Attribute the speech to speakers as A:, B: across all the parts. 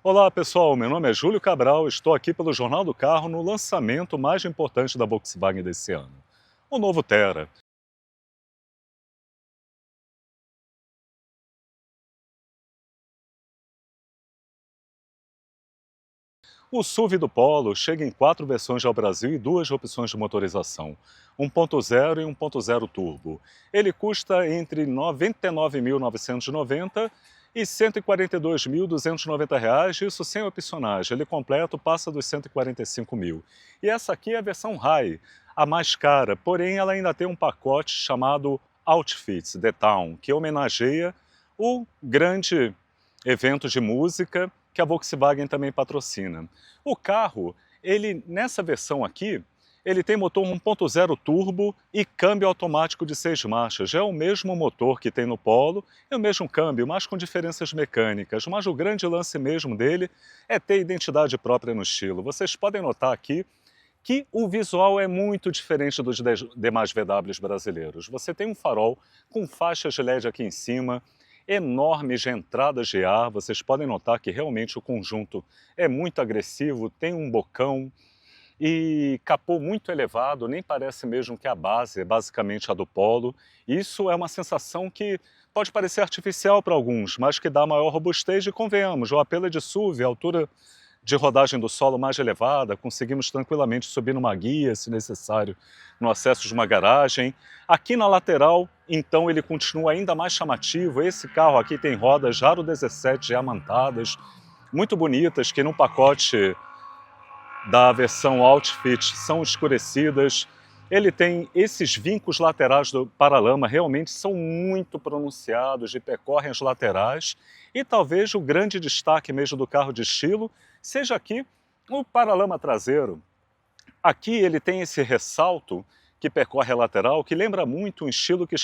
A: Olá pessoal, meu nome é Júlio Cabral, estou aqui pelo Jornal do Carro no lançamento mais importante da Volkswagen desse ano, o novo Tera. O SUV do Polo chega em 4 versões ao Brasil e 2 opções de motorização, 1.0 e 1.0 turbo. Ele custa entre R$ 99.990 e R$ 142.290, isso sem opcionais. Ele completo passa dos 145 mil. E essa aqui é a versão High, a mais cara, porém ela ainda tem um pacote chamado Outfits The Town, que homenageia o grande evento de música que a Volkswagen também patrocina. O carro, ele nessa versão aqui, ele tem motor 1.0 turbo e câmbio automático de 6 marchas. É o mesmo motor que tem no Polo e o mesmo câmbio, mas com diferenças mecânicas. Mas o grande lance mesmo dele é ter identidade própria no estilo. Vocês podem notar aqui que o visual é muito diferente dos demais VWs brasileiros. Você tem um farol com faixas de LED aqui em cima, enormes de entradas de ar. Vocês podem notar que realmente o conjunto é muito agressivo, tem um bocão e capô muito elevado, nem parece mesmo que a base é basicamente a do Polo. Isso é uma sensação que pode parecer artificial para alguns, mas que dá maior robustez e convenhamos, o apelo é de SUV, a altura de rodagem do solo mais elevada, conseguimos tranquilamente subir numa guia, se necessário, no acesso de uma garagem. Aqui na lateral, então, ele continua ainda mais chamativo. Esse carro aqui tem rodas Aro 17 diamantadas, muito bonitas, que no pacote da versão Outfit são escurecidas. Ele tem esses vincos laterais do paralama, realmente são muito pronunciados e percorrem as laterais. E talvez o grande destaque mesmo do carro de estilo seja aqui o paralama traseiro. Aqui ele tem esse ressalto que percorre a lateral, que lembra muito um estilo que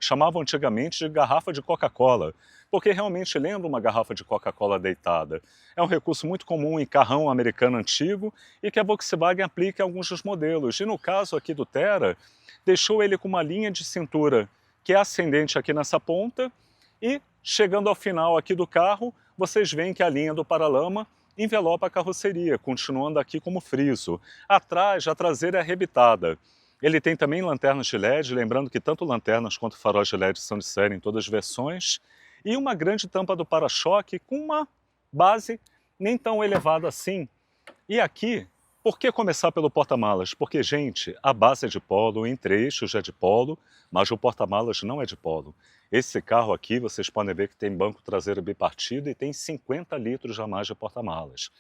A: chamavam antigamente de garrafa de Coca-Cola, porque realmente lembra uma garrafa de Coca-Cola deitada. É um recurso muito comum em carrão americano antigo e que a Volkswagen aplica em alguns dos modelos. E no caso aqui do Tera, deixou ele com uma linha de cintura que é ascendente aqui nessa ponta e, chegando ao final aqui do carro, vocês veem que a linha do paralama envelopa a carroceria, continuando aqui como friso. Atrás, a traseira é arrebitada. Ele tem também lanternas de LED, lembrando que tanto lanternas quanto faróis de LED são de série em todas as versões, e uma grande tampa do para-choque com uma base nem tão elevada assim. E aqui, por que começar pelo porta-malas? Porque, gente, a base é de Polo, o entre-eixos é de Polo, mas o porta-malas não é de Polo. Esse carro aqui, vocês podem ver que tem banco traseiro bipartido e tem 50 litros a mais de porta-malas.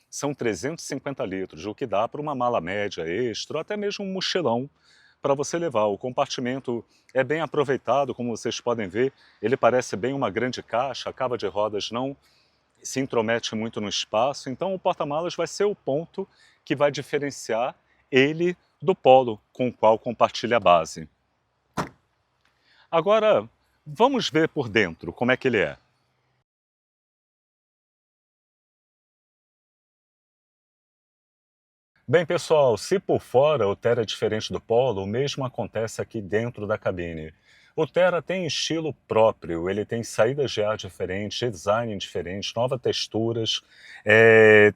A: São 350 litros, o que dá para uma mala média extra, ou até mesmo um mochilão para você levar. O compartimento é bem aproveitado, como vocês podem ver, ele parece bem uma grande caixa, a cava de rodas não se intromete muito no espaço, então o porta-malas vai ser o ponto que vai diferenciar ele do Polo, com o qual compartilha a base. Agora, vamos ver por dentro como é que ele é. Bem, pessoal, se por fora o Tera é diferente do Polo, o mesmo acontece aqui dentro da cabine. O Tera tem estilo próprio, ele tem saídas de ar diferentes, design diferente, novas texturas,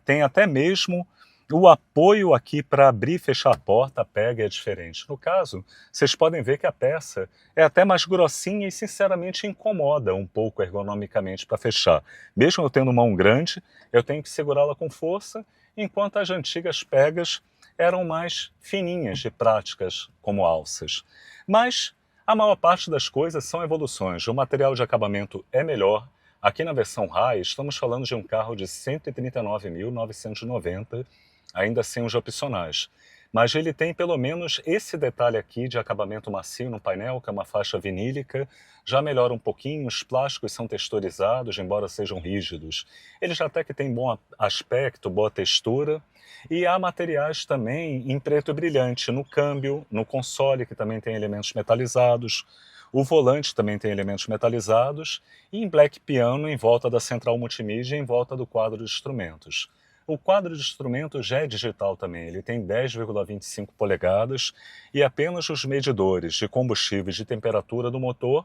A: tem até mesmo o apoio aqui para abrir e fechar a porta, a pega é diferente. No caso, vocês podem ver que a peça é até mais grossinha e, sinceramente, incomoda um pouco ergonomicamente para fechar. Mesmo eu tendo mão grande, eu tenho que segurá-la com força, enquanto as antigas pegas eram mais fininhas e práticas, como alças. Mas a maior parte das coisas são evoluções. O material de acabamento é melhor. Aqui na versão High, estamos falando de um carro de 139.990, ainda sem os opcionais. Mas ele tem pelo menos esse detalhe aqui de acabamento macio no painel, que é uma faixa vinílica, já melhora um pouquinho, os plásticos são texturizados, embora sejam rígidos. Eles até que têm bom aspecto, boa textura, e há materiais também em preto brilhante, no câmbio, no console, que também tem elementos metalizados, o volante também tem elementos metalizados, e em black piano em volta da central multimídia e em volta do quadro de instrumentos. O quadro de instrumentos já é digital também, ele tem 10,25 polegadas e apenas os medidores de combustível e de temperatura do motor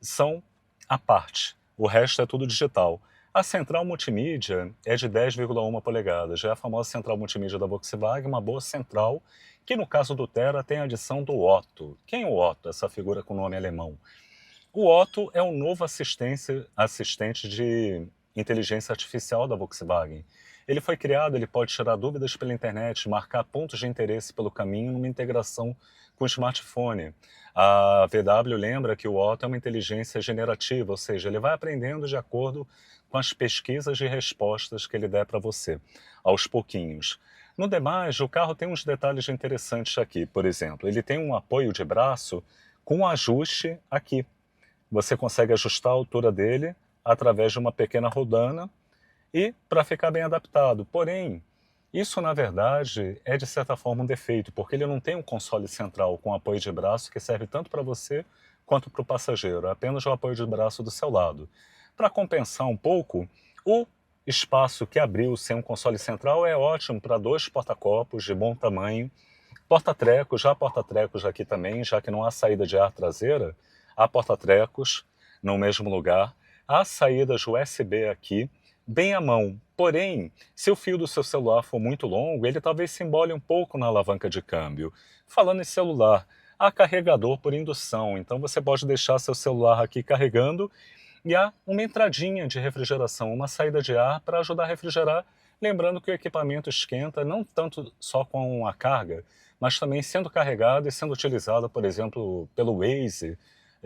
A: são à parte. O resto é tudo digital. A central multimídia é de 10,1 polegadas, já é a famosa central multimídia da Volkswagen, uma boa central, que no caso do Thera tem a adição do Otto. Quem é o Otto, essa figura com nome alemão? O Otto é o novo assistente de inteligência artificial da Volkswagen. Ele foi criado, ele pode tirar dúvidas pela internet, marcar pontos de interesse pelo caminho numa integração com o smartphone. A VW lembra que o Otto é uma inteligência generativa, ou seja, ele vai aprendendo de acordo com as pesquisas e respostas que ele der para você, aos pouquinhos. No demais, o carro tem uns detalhes interessantes aqui. Por exemplo, ele tem um apoio de braço com um ajuste aqui. Você consegue ajustar a altura dele através de uma pequena rodana e para ficar bem adaptado. Porém, isso na verdade é de certa forma um defeito, porque ele não tem um console central com apoio de braço que serve tanto para você quanto para o passageiro, é apenas o apoio de braço do seu lado. Para compensar um pouco, o espaço que abriu sem um console central é ótimo para 2 porta-copos de bom tamanho, porta-trecos aqui também, já que não há saída de ar traseira, há porta-trecos no mesmo lugar, há saídas USB aqui, bem à mão. Porém, se o fio do seu celular for muito longo, ele talvez se embole um pouco na alavanca de câmbio. Falando em celular, há carregador por indução, então você pode deixar seu celular aqui carregando e há uma entradinha de refrigeração, uma saída de ar para ajudar a refrigerar, lembrando que o equipamento esquenta não tanto só com a carga, mas também sendo carregado e sendo utilizado, por exemplo, pelo Waze,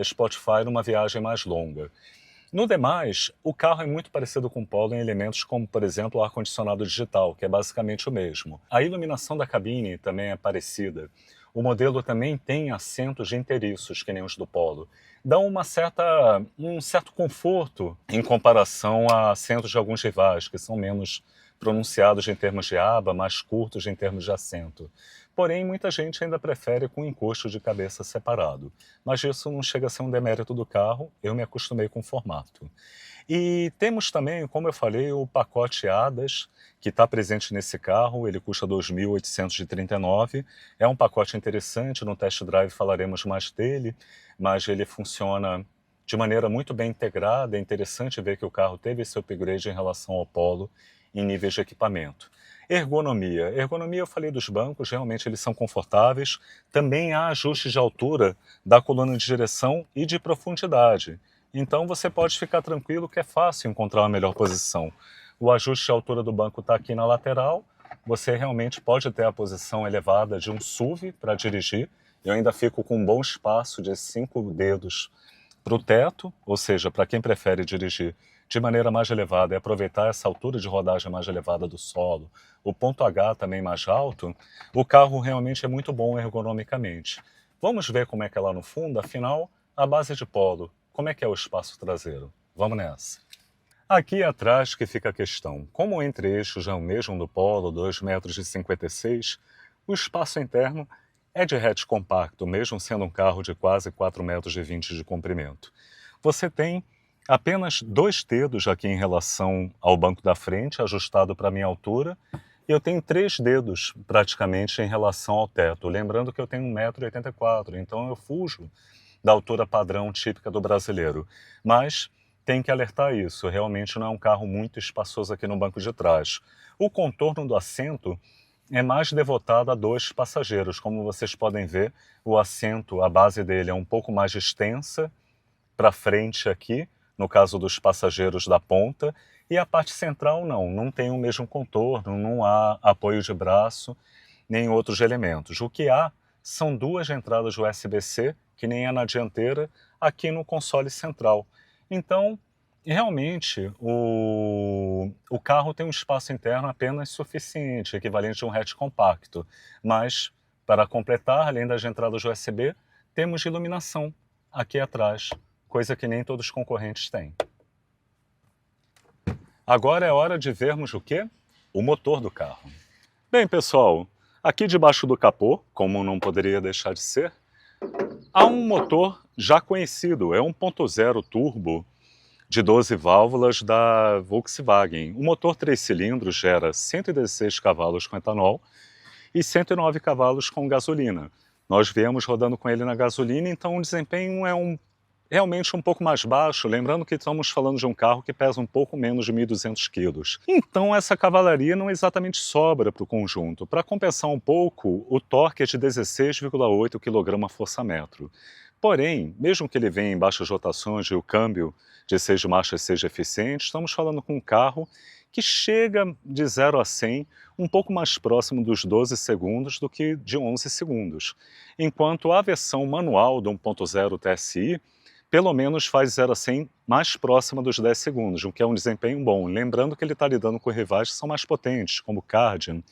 A: Spotify numa viagem mais longa. No demais, o carro é muito parecido com o Polo em elementos como, por exemplo, o ar-condicionado digital, que é basicamente o mesmo. A iluminação da cabine também é parecida. O modelo também tem assentos de inteiriços, que nem os do Polo. Dão um certo conforto em comparação a assentos de alguns rivais, que são menos pronunciados em termos de aba, mais curtos em termos de assento. Porém, muita gente ainda prefere com encosto de cabeça separado. Mas isso não chega a ser um demérito do carro, eu me acostumei com o formato. E temos também, como eu falei, o pacote ADAS, que está presente nesse carro, ele custa R$ 2.839. É um pacote interessante, no test drive falaremos mais dele, mas ele funciona de maneira muito bem integrada. É interessante ver que o carro teve esse upgrade em relação ao Polo em níveis de equipamento. Ergonomia. Ergonomia, eu falei dos bancos, realmente eles são confortáveis. Também há ajustes de altura da coluna de direção e de profundidade. Então você pode ficar tranquilo que é fácil encontrar uma melhor posição. O ajuste de altura do banco está aqui na lateral. Você realmente pode ter a posição elevada de um SUV para dirigir. Eu ainda fico com um bom espaço de 5 dedos para o teto, ou seja, para quem prefere dirigir de maneira mais elevada e aproveitar essa altura de rodagem mais elevada do solo, o ponto H também mais alto, o carro realmente é muito bom ergonomicamente. Vamos ver como é que é lá no fundo, afinal, a base de Polo, como é que é o espaço traseiro? Vamos nessa. Aqui atrás que fica a questão, como o entre-eixo já é o mesmo do Polo, 2,56 m, o espaço interno é de hatch compacto, mesmo sendo um carro de quase 4,20 m de comprimento. Você tem apenas 2 dedos aqui em relação ao banco da frente, ajustado para a minha altura, e eu tenho 3 dedos praticamente em relação ao teto. Lembrando que eu tenho 1,84 m, então eu fujo da altura padrão típica do brasileiro. Mas tem que alertar isso, realmente não é um carro muito espaçoso aqui no banco de trás. O contorno do assento é mais devotado a 2 passageiros. Como vocês podem ver, o assento, a base dele é um pouco mais extensa para frente aqui, no caso dos passageiros da ponta, e a parte central não tem o mesmo contorno, não há apoio de braço, nem outros elementos. O que há são 2 entradas USB-C, que nem é na dianteira, aqui no console central. Então, realmente, o carro tem um espaço interno apenas suficiente, equivalente a um hatch compacto, mas, para completar, além das entradas USB, temos iluminação aqui atrás, coisa que nem todos os concorrentes têm. Agora é hora de vermos o quê? O motor do carro. Bem, pessoal, aqui debaixo do capô, como não poderia deixar de ser, há um motor já conhecido, é 1.0 turbo de 12 válvulas da Volkswagen. O motor 3 cilindros gera 116 cavalos com etanol e 109 cavalos com gasolina. Nós viemos rodando com ele na gasolina, então o desempenho é um realmente um pouco mais baixo, lembrando que estamos falando de um carro que pesa um pouco menos de 1.200 quilos. Então essa cavalaria não exatamente sobra para o conjunto. Para compensar um pouco, o torque é de 16,8 kgfm. Porém, mesmo que ele venha em baixas rotações e o câmbio de 6 marchas seja eficiente, estamos falando com um carro que chega de 0 a 100 um pouco mais próximo dos 12 segundos do que de 11 segundos. Enquanto a versão manual do 1.0 TSI pelo menos faz 0 a 100 mais próxima dos 10 segundos, o que é um desempenho bom. Lembrando que ele está lidando com rivais que são mais potentes, como o Kardian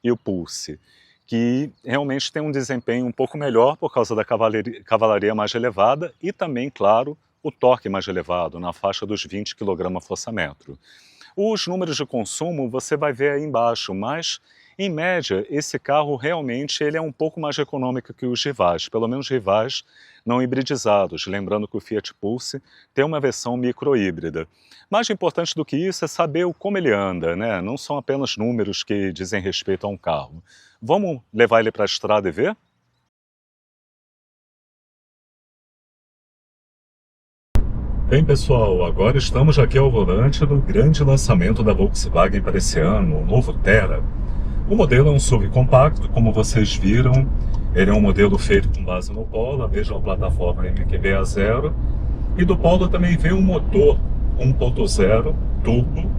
A: e o Pulse, que realmente tem um desempenho um pouco melhor por causa da cavalaria mais elevada e também, claro, o torque mais elevado, na faixa dos 20 kgfm. Os números de consumo você vai ver aí embaixo, mas em média esse carro realmente ele é um pouco mais econômico que os rivais, pelo menos rivais não hibridizados, lembrando que o Fiat Pulse tem uma versão micro-híbrida. Mais importante do que isso é saber como ele anda, né? Não são apenas números que dizem respeito a um carro. Vamos levar ele para a estrada e ver? Bem, pessoal, agora estamos aqui ao volante do grande lançamento da Volkswagen para esse ano, o novo Thera. O modelo é um SUV compacto, como vocês viram. Ele é um modelo feito com base no Polo, a mesma plataforma MQB A0. E do Polo também vem um motor 1.0 turbo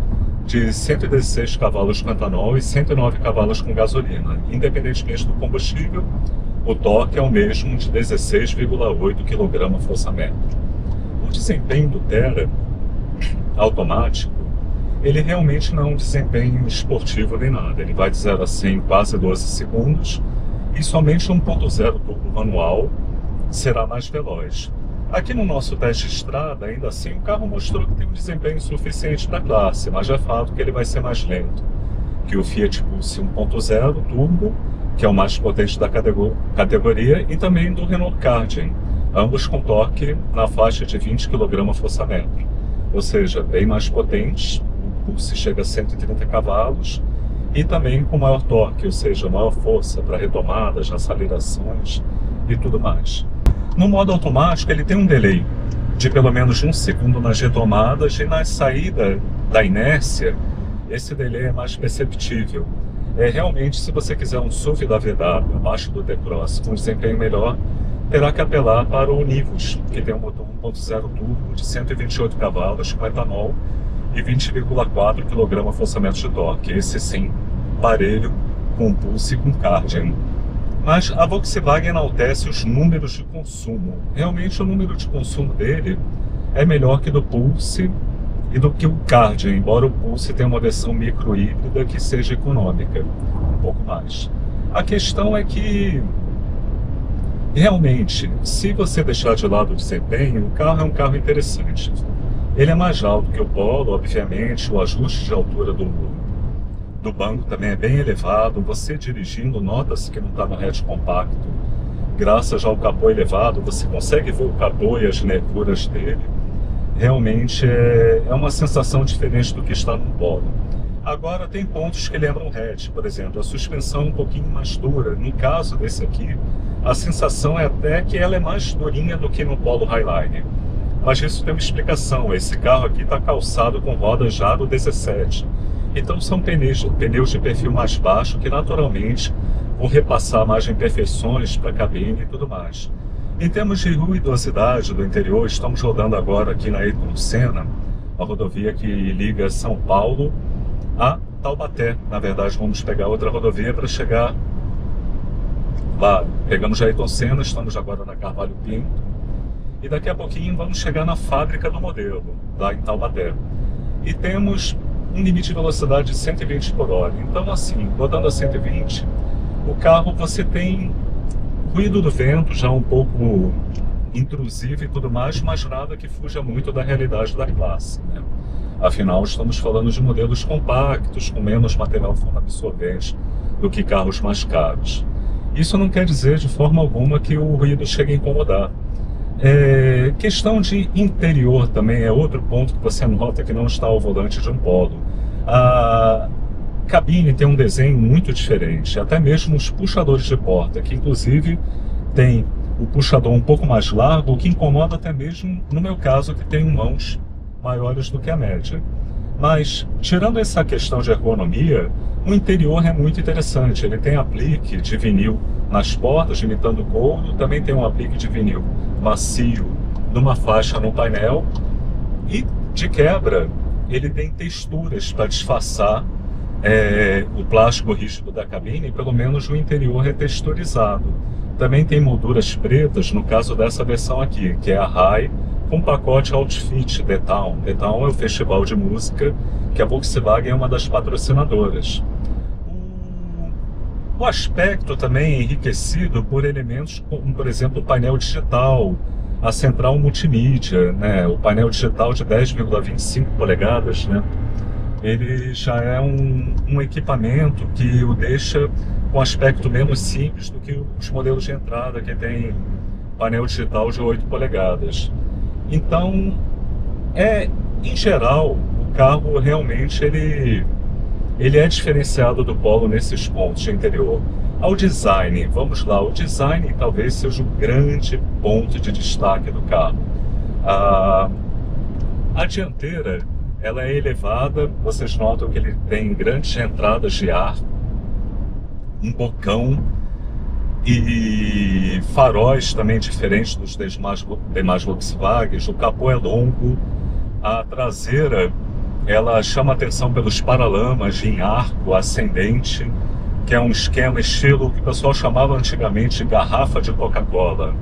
A: de 116 cavalos com etanol e 109 cavalos com gasolina. Independentemente do combustível, o torque é o mesmo de 16,8 kgfm. O desempenho do Thera automático, ele realmente não é um desempenho esportivo nem nada. Ele vai de 0 a 100 em quase 12 segundos e somente 1.0 turbo manual será mais veloz. Aqui no nosso teste de estrada, ainda assim, o carro mostrou que tem um desempenho suficiente para a classe, mas é fato que ele vai ser mais lento que o Fiat Pulse 1.0 turbo, que é o mais potente da categoria, e também do Renault Kardian, ambos com torque na faixa de 20 kgfm, ou seja, bem mais potentes. O Pulse chega a 130 cavalos e também com maior torque, ou seja, maior força para retomadas, acelerações e tudo mais. No modo automático, ele tem um delay de pelo menos 1 segundo nas retomadas e na saída da inércia, esse delay é mais perceptível. Realmente, se você quiser um SUV da VW abaixo do T-Cross com desempenho melhor, terá que apelar para o Nivus, que tem um motor 1.0 turbo de 128 cavalos com etanol e 20,4 kgfm de torque. Esse sim, parelho com o Pulse e com o Kardian. Mas a Volkswagen enaltece os números de consumo. Realmente o número de consumo dele é melhor que do Pulse e do que o Kardian, embora o Pulse tenha uma versão micro-híbrida que seja econômica, um pouco mais. A questão é que, realmente, se você deixar de lado o desempenho, o carro é um carro interessante. Ele é mais alto que o Polo, obviamente, o ajuste de altura do banco também é bem elevado. Você dirigindo, nota-se que não está no hatch compacto. Graças ao capô elevado, você consegue ver o capô e as nervuras dele. Realmente é uma sensação diferente do que está no Polo. Agora tem pontos que lembram hatch, por exemplo, a suspensão é um pouquinho mais dura. No caso desse aqui, a sensação é até que ela é mais durinha do que no Polo Highline. Mas isso tem uma explicação. Esse carro aqui está calçado com rodas já do 17. Então são pneus de perfil mais baixo que naturalmente vão repassar mais imperfeições para a cabine e tudo mais. Em termos de ruidosidade do interior, estamos rodando agora aqui na Ayrton Senna, a rodovia que liga São Paulo a Taubaté. Na verdade, vamos pegar outra rodovia para chegar lá. Pegamos a Ayrton Senna, estamos agora na Carvalho Pinto. E daqui a pouquinho vamos chegar na fábrica do modelo, lá em Taubaté. E temos um limite de velocidade de 120 por hora. Então, assim, rodando a 120, o carro você tem ruído do vento já um pouco intrusivo e tudo mais, mas nada que fuja muito da realidade da classe, né? Afinal, estamos falando de modelos compactos, com menos material fonoabsorvente do que carros mais caros. Isso não quer dizer de forma alguma que o ruído chegue a incomodar. Questão de interior também é outro ponto que você nota que não está ao volante de um Polo. A cabine tem um desenho muito diferente, até mesmo os puxadores de porta, que inclusive tem o puxador um pouco mais largo, o que incomoda até mesmo, no meu caso, que tenho mãos maiores do que a média. Mas, tirando essa questão de ergonomia, o interior é muito interessante. Ele tem aplique de vinil nas portas, imitando couro, também tem um aplique de vinil macio numa faixa no painel, e, de quebra, ele tem texturas para disfarçar o plástico rígido da cabine, pelo menos o interior é texturizado. Também tem molduras pretas, no caso dessa versão aqui, que é a High, com pacote Outfit The Town. The Town é o festival de música que a Volkswagen é uma das patrocinadoras. O aspecto também é enriquecido por elementos como, por exemplo, o painel digital, a central multimídia, né? O painel digital de 10,25 polegadas, né? Ele já é um equipamento que o deixa com aspecto menos simples do que os modelos de entrada que tem painel digital de 8 polegadas. Então, em geral, o carro realmente ele é diferenciado do Polo nesses pontos de interior. Ao design, vamos lá, o design talvez seja o grande ponto de destaque do carro. A dianteira, ela é elevada, vocês notam que ele tem grandes entradas de ar, um bocão e faróis também diferentes dos demais Volkswagens. O capô é longo, a traseira ela chama atenção pelos paralamas em arco ascendente, que é um esquema estilo que o pessoal chamava antigamente de garrafa de Coca-Cola.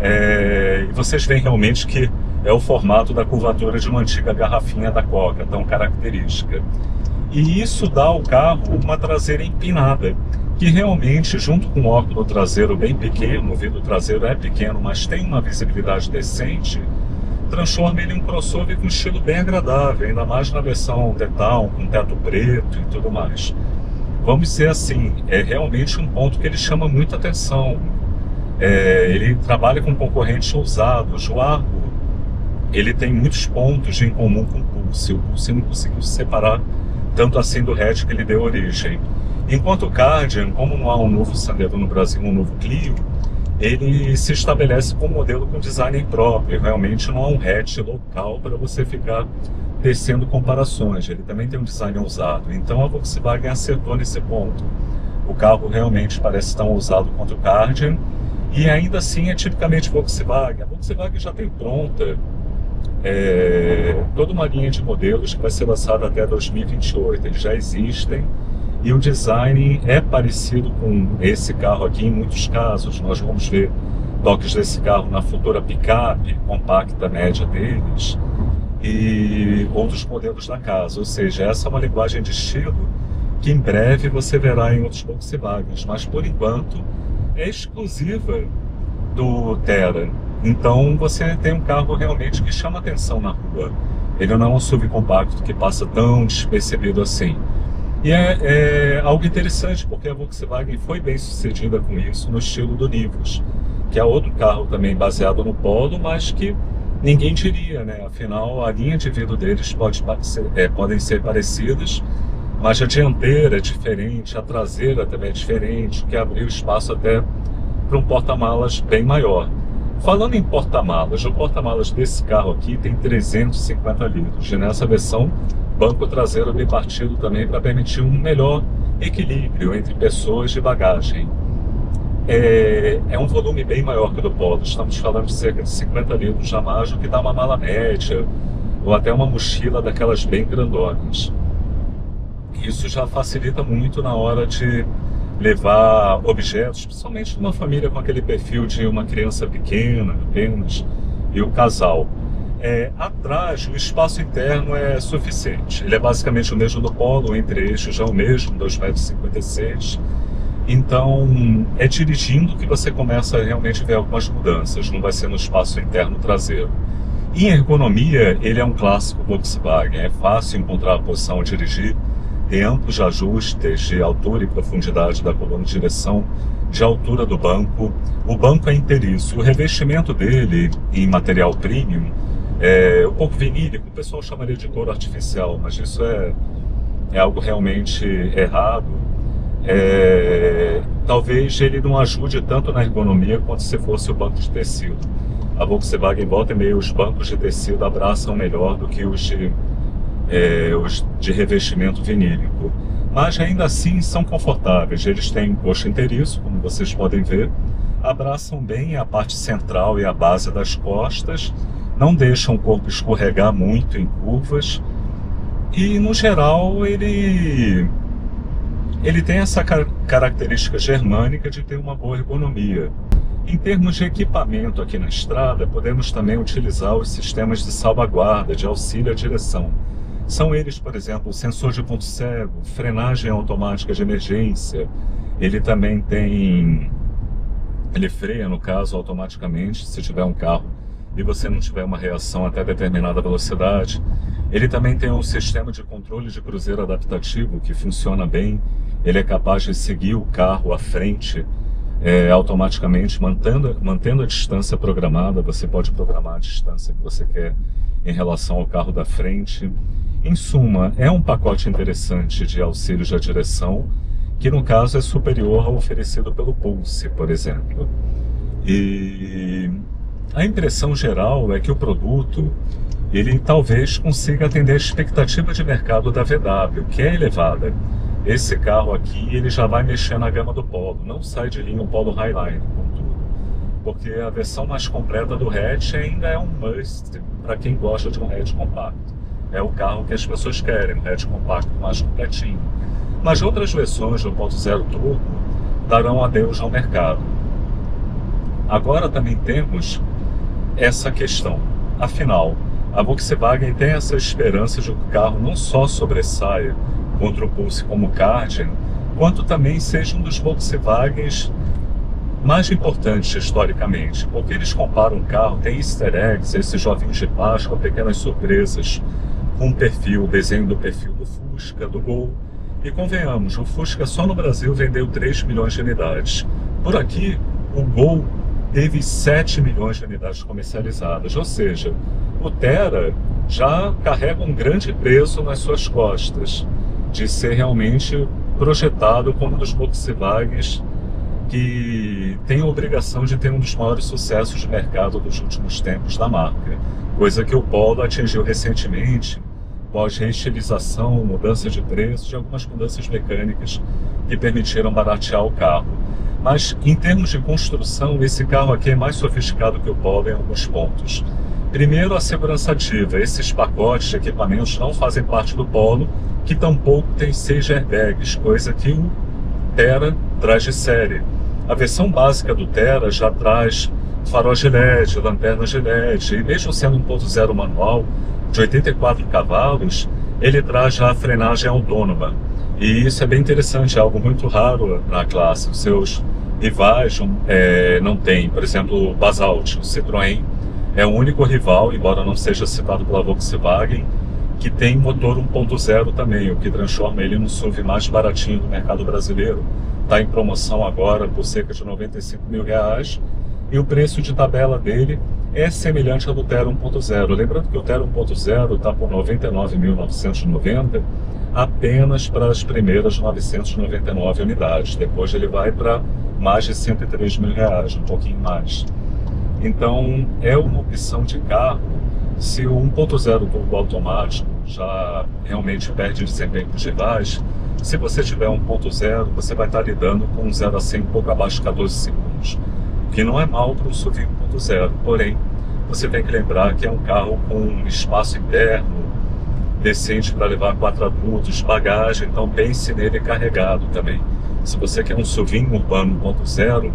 A: E vocês veem realmente que é o formato da curvatura de uma antiga garrafinha da Coca, tão característica. E isso dá ao carro uma traseira empinada, que realmente, junto com o óculo traseiro bem pequeno, o vidro traseiro é pequeno, mas tem uma visibilidade decente, transforma ele em um crossover com um estilo bem agradável, ainda mais na versão The Town, com teto preto e tudo mais. Vamos dizer assim, é realmente um ponto que ele chama muita atenção. Ele trabalha com concorrentes ousados. O Argo, ele tem muitos pontos em comum com o Pulse. O Pulse não conseguiu se separar tanto assim do hatch que ele deu origem. Enquanto o Kardian, como não há um novo Sandero no Brasil, um novo Clio, ele se estabelece como modelo com design próprio. Realmente não há um hatch local para você ficar tecendo comparações. Ele também tem um design ousado. Então a Volkswagen acertou nesse ponto. O carro realmente parece tão ousado quanto o Kardian, e ainda assim é tipicamente Volkswagen. A Volkswagen já tem pronta toda uma linha de modelos que vai ser lançada até 2028. Eles já existem e o design é parecido com esse carro aqui em muitos casos. Nós vamos ver toques desse carro na futura picape compacta média deles e outros modelos da casa. Ou seja, essa é uma linguagem de estilo que em breve você verá em outros Volkswagens, mas por enquanto é exclusiva do Thera. Então você tem um carro realmente que chama atenção na rua. Ele não é um SUV compacto que passa tão despercebido assim. E é algo interessante, porque a Volkswagen foi bem sucedida com isso no estilo do Nivus, que é outro carro também baseado no Polo, mas que ninguém diria, né? Afinal, a linha de vidro deles podem ser parecidas, mas a dianteira é diferente, a traseira também é diferente, o que abriu espaço até para um porta-malas bem maior. Falando em porta-malas, o porta-malas desse carro aqui tem 350 litros, e nessa versão, banco traseiro bipartido também para permitir um melhor equilíbrio entre pessoas e bagagem. É um volume bem maior que o do Polo, estamos falando de cerca de 50 litros a mais, o que dá uma mala média, ou até uma mochila daquelas bem grandonas. Isso já facilita muito na hora de levar objetos, principalmente numa família com aquele perfil de uma criança pequena apenas e o casal. Atrás, o espaço interno é suficiente. Ele é basicamente o mesmo do Polo, o entre-eixo já é o mesmo, 2,56 m. Então, é dirigindo que você começa a realmente ver algumas mudanças, não vai ser no espaço interno traseiro. Em ergonomia, ele é um clássico Volkswagen, é fácil encontrar a posição de dirigir, tem amplos ajustes de altura e profundidade da coluna de direção, de altura do banco. O banco é inteiriço, o revestimento dele em material premium é um pouco vinílico, o pessoal chamaria de couro artificial, mas isso é algo realmente errado. talvez ele não ajude tanto na ergonomia quanto se fosse o banco de tecido. A Volkswagen, volta e meia, os bancos de tecido abraçam melhor do que os de revestimento vinílico. Mas ainda assim são confortáveis. Eles têm coxa inteiriço, como vocês podem ver, abraçam bem a parte central e a base das costas, não deixam o corpo escorregar muito em curvas e, no geral, ele tem essa característica germânica de ter uma boa ergonomia. Em termos de equipamento aqui na estrada, podemos também utilizar os sistemas de salvaguarda, de auxílio à direção. São eles, por exemplo, sensor de ponto cego, frenagem automática de emergência. Ele também tem... Ele freia, no caso, automaticamente, se tiver um carro e você não tiver uma reação até determinada velocidade. Ele também tem um sistema de controle de cruzeiro adaptativo que funciona bem. Ele é capaz de seguir o carro à frente automaticamente, mantendo a distância programada. Você pode programar a distância que você quer em relação ao carro da frente. Em suma, é um pacote interessante de auxílios à direção, que no caso é superior ao oferecido pelo Pulse, por exemplo. E a impressão geral é que o produto, ele talvez consiga atender a expectativa de mercado da VW, que é elevada. Esse carro aqui, ele já vai mexer na gama do Polo, não sai de linha o Polo Highline, contudo, porque a versão mais completa do hatch ainda é um must para quem gosta de um hatch compacto. É o carro que as pessoas querem, um hatch compacto mais completinho. Mas outras versões do 1.0 Turbo darão adeus ao mercado. Agora também temos essa questão. Afinal, a Volkswagen tem essa esperança de que o carro não só sobressaia contra o Pulse como Cardin, quanto também seja um dos Volkswagens mais importantes historicamente, porque eles comparam o carro, tem easter eggs, esses jovinhos de Páscoa, pequenas surpresas, com o desenho do perfil do Fusca, do Gol. E convenhamos, o Fusca só no Brasil vendeu 3 milhões de unidades. Por aqui, o Gol teve 7 milhões de unidades comercializadas, ou seja, o Thera já carrega um grande peso nas suas costas, de ser realmente projetado como um dos Volkswagens que tem a obrigação de ter um dos maiores sucessos de mercado dos últimos tempos da marca, coisa que o Polo atingiu recentemente, pós-reestilização, mudança de preço, de algumas mudanças mecânicas que permitiram baratear o carro. Mas, em termos de construção, esse carro aqui é mais sofisticado que o Polo em alguns pontos. Primeiro, a segurança ativa. Esses pacotes de equipamentos não fazem parte do Polo, que tampouco tem 6 airbags, coisa que o Thera traz de série. A versão básica do Thera já traz faróis de LED, lanternas de LED, e mesmo sendo 1.0 manual, de 84 cavalos, ele traz já a frenagem autônoma. E isso é bem interessante, é algo muito raro na classe. Os seus rivais não têm. Por exemplo, o Basalt, o Citroën, é o único rival, embora não seja citado pela Volkswagen, que tem motor 1.0 também, o que transforma ele no SUV mais baratinho do mercado brasileiro. Está em promoção agora por cerca de R$95 mil, e o preço de tabela dele é semelhante ao do Thera 1.0. Lembrando que o Thera 1.0 está por R$ 99.990 apenas para as primeiras 999 unidades. Depois ele vai para mais de R$103 mil, um pouquinho mais. Então é uma opção de carro. Se o 1.0 turbo automático já realmente perde desempenho para os rivais, se você tiver 1.0, você vai estar lidando com 0 a 100 pouco abaixo de 14 segundos, que não é mal para um SUV 1.0, porém você tem que lembrar que é um carro com espaço interno decente para levar 4 adultos, bagagem, então pense nele carregado também. Se você quer um SUV urbano 1.0,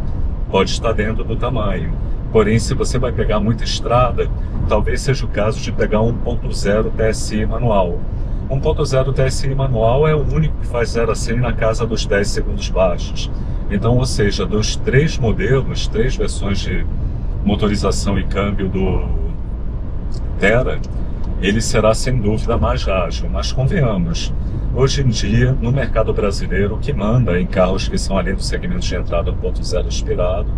A: pode estar dentro do tamanho. Porém, se você vai pegar muita estrada, talvez seja o caso de pegar um 1.0 TSI manual. 1.0 TSI manual é o único que faz 0 a 100 na casa dos 10 segundos baixos. Então, ou seja, dos 3 modelos, 3 versões de motorização e câmbio do Thera, ele será sem dúvida mais ágil. Mas convenhamos, hoje em dia, no mercado brasileiro, o que manda em carros que são ali do segmento de entrada 1.0 aspirado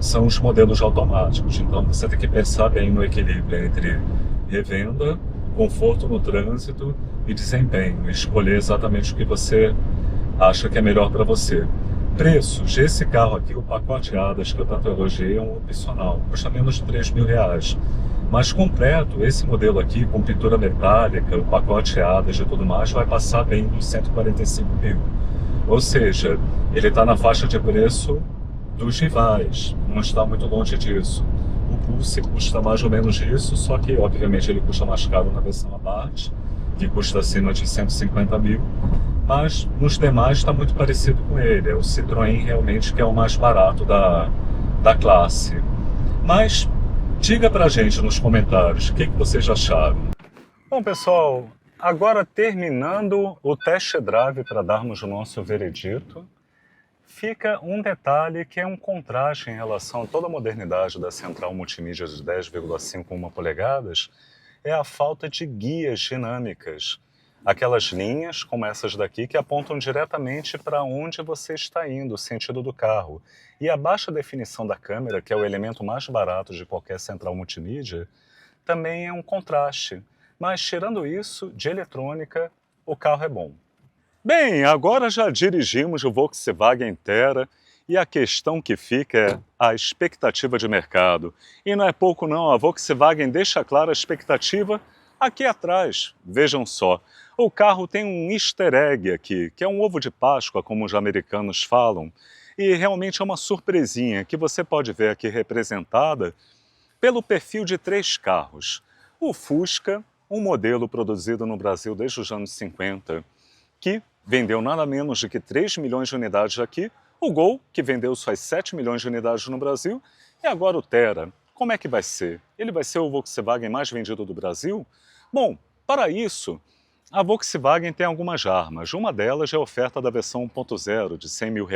A: são os modelos automáticos. Então você tem que pensar bem no equilíbrio entre revenda, conforto no trânsito e desempenho. Escolher exatamente o que você acha que é melhor para você. Preços, esse carro aqui, o pacote Hadas que eu tanto elogiei, é um opcional, custa menos de R$ 3.000. Mas completo, esse modelo aqui, com pintura metálica, o pacote Hadas e tudo mais, vai passar bem dos 145 mil. Ou seja, ele está na faixa de preço dos rivais, não está muito longe disso. O Pulse custa mais ou menos isso, só que obviamente ele custa mais caro na versão Abarth, que custa acima de 150 mil, mas nos demais está muito parecido com ele. É o Citroën realmente que é o mais barato da classe. Mas diga pra gente nos comentários o que vocês acharam. Bom, pessoal, agora terminando o test drive para darmos o nosso veredito, fica um detalhe que é um contraste em relação a toda a modernidade da central multimídia de 10,51 polegadas, é a falta de guias dinâmicas. Aquelas linhas, como essas daqui, que apontam diretamente para onde você está indo, o sentido do carro. E a baixa definição da câmera, que é o elemento mais barato de qualquer central multimídia, também é um contraste. Mas, tirando isso, de eletrônica, o carro é bom. Bem, agora já dirigimos o Volkswagen Tera e a questão que fica é a expectativa de mercado. E não é pouco não, a Volkswagen deixa clara a expectativa aqui atrás. Vejam só, o carro tem um easter egg aqui, que é um ovo de Páscoa, como os americanos falam, e realmente é uma surpresinha que você pode ver aqui representada pelo perfil de 3 carros. O Fusca, um modelo produzido no Brasil desde os anos 50, que vendeu nada menos de que 3 milhões de unidades aqui, o Gol, que vendeu suas 7 milhões de unidades no Brasil, e agora o Tera. Como é que vai ser? Ele vai ser o Volkswagen mais vendido do Brasil? Bom, para isso, a Volkswagen tem algumas armas. Uma delas é a oferta da versão 1.0 de R$100 mil.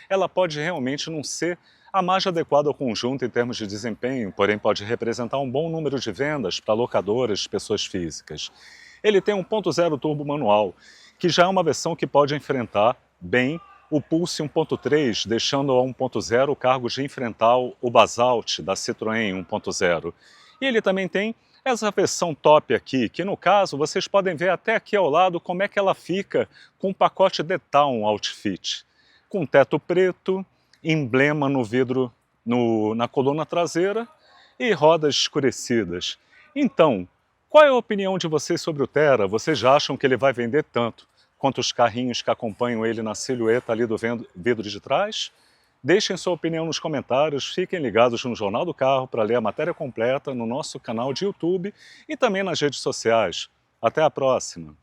A: Ela pode realmente não ser a mais adequada ao conjunto em termos de desempenho, porém pode representar um bom número de vendas para locadoras de pessoas físicas. Ele tem um 1.0 turbo manual, que já é uma versão que pode enfrentar bem o Pulse 1.3, deixando a 1.0 o cargo de enfrentar o Basalt da Citroën 1.0. E ele também tem essa versão top aqui, que no caso vocês podem ver até aqui ao lado como é que ela fica com o pacote The Town Outfit, com teto preto, emblema no vidro, na coluna traseira e rodas escurecidas. Então, qual é a opinião de vocês sobre o Tera? Vocês já acham que ele vai vender tanto quanto os carrinhos que acompanham ele na silhueta ali do vidro de trás? Deixem sua opinião nos comentários, fiquem ligados no Jornal do Carro para ler a matéria completa no nosso canal de YouTube e também nas redes sociais. Até a próxima!